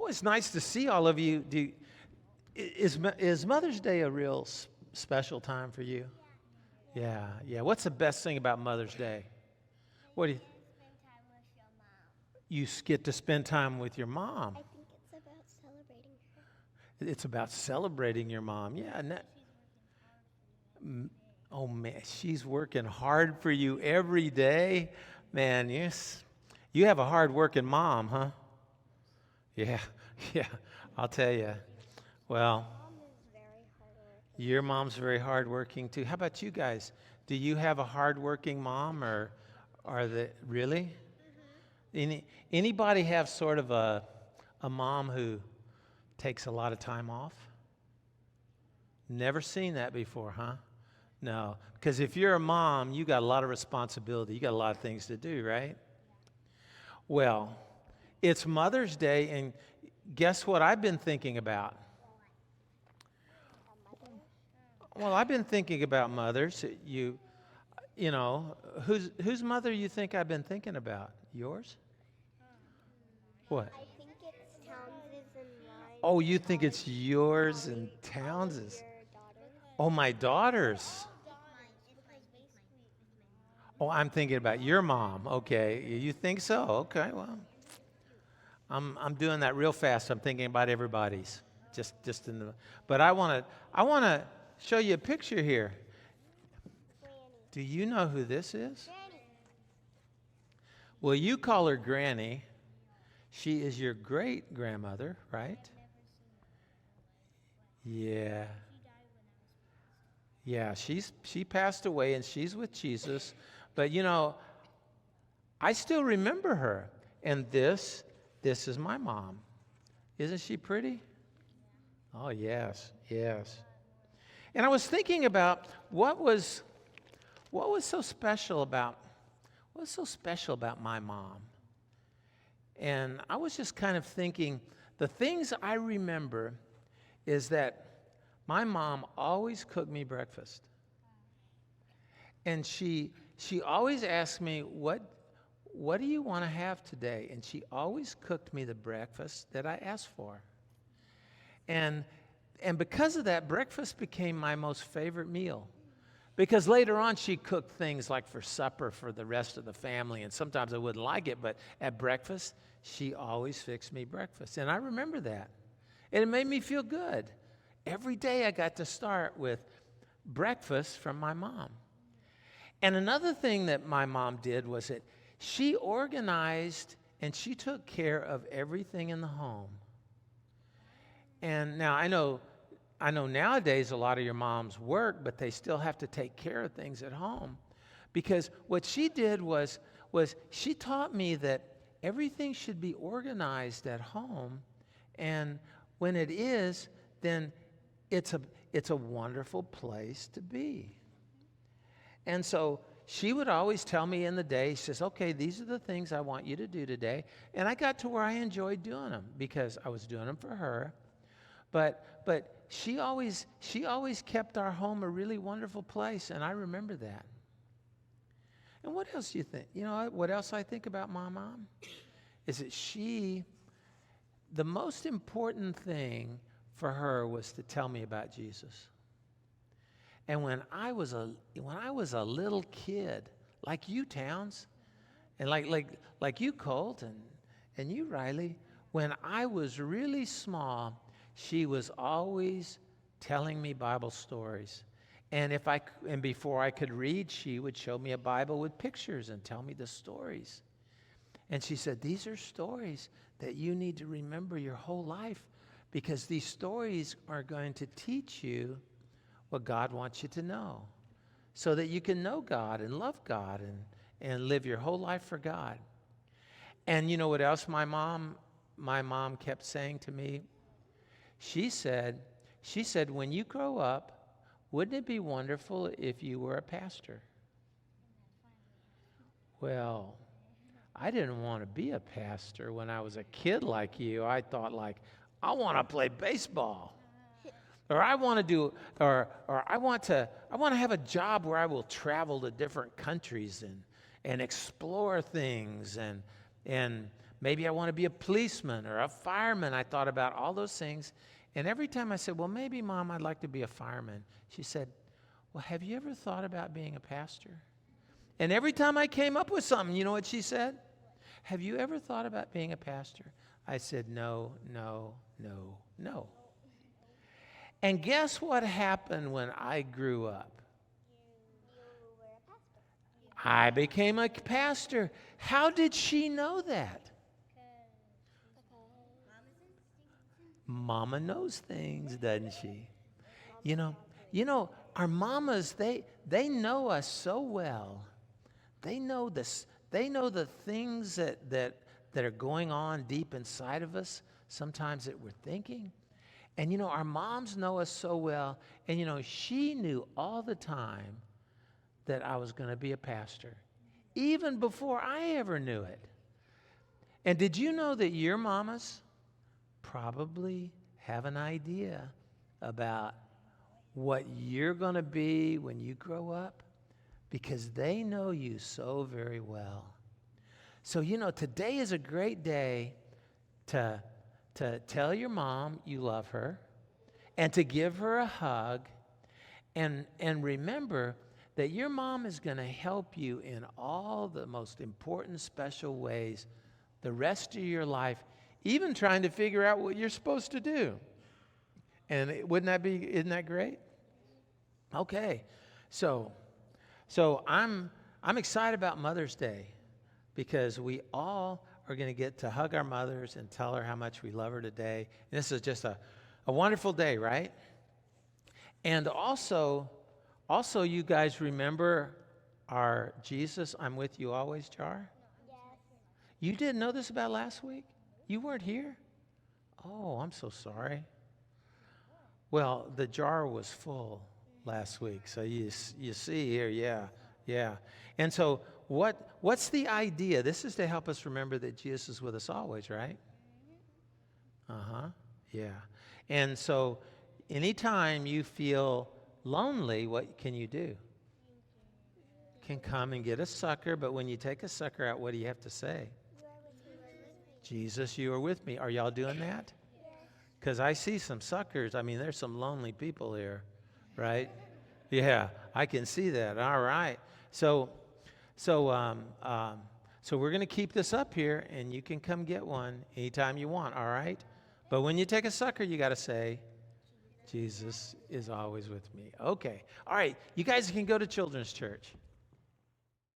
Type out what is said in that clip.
it's nice to see all of you. Is Mother's Day a real special time for you? Yeah, yeah. What's the best thing about Mother's Day? What do you? You get to spend time with your mom. I think it's about celebrating her. It's about celebrating your mom. Yeah. Oh man, she's working hard for you every day. Man, yes. You have a hard-working mom, huh? Yeah, yeah. I'll tell you. Well, Mom is very hardworking. your mom's very hardworking too. How about you guys? Do you have a hardworking mom, or are they really? Anybody have sort of a mom who takes a lot of time off? Never seen that before, huh? No, because if you're a mom, you got a lot of responsibility. You got a lot of things to do, right? Well, it's Mother's Day, and guess what I've been thinking about? Well, I've been thinking about mothers. You know, whose mother you think I've been thinking about? Yours? What? I think it's Towns's and mine. Oh, you think it's yours and Towns's? Your daughter. Oh, my daughter's. Oh, I'm thinking about your mom. Okay, you think so? Okay, well, I'm doing that real fast. I'm thinking about everybody's. Just in the. But I want to show you a picture here. Do you know who this is? Granny. Well, you call her Granny. She is your great grandmother, right? Yeah. Yeah, she passed away and she's with Jesus. But you know, I still remember her. And this is my mom. Isn't she pretty? Oh, yes, yes. And I was thinking about what was so special about my mom. And I was just kind of thinking, the things I remember is that my mom always cooked me breakfast. And she always asked me, what do you want to have today? And she always cooked me the breakfast that I asked for. And because of that, breakfast became my most favorite meal. Because later on, she cooked things like for supper for the rest of the family, and sometimes I wouldn't like it, but at breakfast, she always fixed me breakfast. And I remember that. And it made me feel good. Every day I got to start with breakfast from my mom. And another thing that my mom did was that she organized and she took care of everything in the home. And now I know nowadays a lot of your moms work, but they still have to take care of things at home. Because what she did was she taught me that everything should be organized at home. And when it is, then it's a wonderful place to be. And so she would always tell me in the day, she says, okay, these are the things I want you to do today. And I got to where I enjoyed doing them because I was doing them for her. But she always kept our home a really wonderful place, and I remember that. And what else do you think? You know what else I think about my mom? Is that the most important thing for her was to tell me about Jesus. And when I was a little kid, like you, Towns, and like you, Colt, and you, Riley, when I was really small, she was always telling me Bible stories. And before I could read, she would show me a Bible with pictures and tell me the stories. And she said, these are stories that you need to remember your whole life, because these stories are going to teach you what God wants you to know, so that you can know God and love God and live your whole life for God. And you know what else my mom kept saying to me? She said, when you grow up, wouldn't it be wonderful if you were a pastor? Well, I didn't want to be a pastor when I was a kid like you. I thought I want to play baseball. Or I want to do, or I want to have a job where I will travel to different countries and explore things and maybe I want to be a policeman or a fireman. I thought about all those things. And every time I said, well, maybe, Mom, I'd like to be a fireman, she said, well, have you ever thought about being a pastor? And every time I came up with something, you know what she said? Have you ever thought about being a pastor? I said, no, no, no, no. And guess what happened when I grew up? I became a pastor. How did she know that? Mama knows things, doesn't she? You know, our mamas, they know us so well. They know this. They know the things that are going on deep inside of us, sometimes that we're thinking. And, you know, our moms know us so well. And, you know, she knew all the time that I was going to be a pastor, even before I ever knew it. And did you know that your mamas probably have an idea about what you're going to be when you grow up? Because they know you so very well. So, you know, today is a great day to tell your mom you love her and to give her a hug. And remember that your mom is going to help you in all the most important, special ways the rest of your life, even trying to figure out what you're supposed to do. And isn't that great? Okay. So I'm excited about Mother's Day because we all are going to get to hug our mothers and tell her how much we love her today. And this is just a wonderful day, right? And also you guys remember our Jesus, I'm with you always jar? Yes. You didn't know this about last week? You weren't here? Oh, I'm so sorry. Well, the jar was full last week. So you see here, yeah. And so what's the idea? This is to help us remember that Jesus is with us always, right? Uh-huh, yeah. And so anytime you feel lonely, what can you do? Can come and get a sucker, but when you take a sucker out, what do you have to say? Jesus, you are with me. Are y'all doing that? Because I see some suckers. I mean, there's some lonely people here, right? Yeah, I can see that. All right. So we're going to keep this up here, and you can come get one anytime you want, all right? But when you take a sucker, you got to say, Jesus is always with me. Okay. All right. You guys can go to children's church.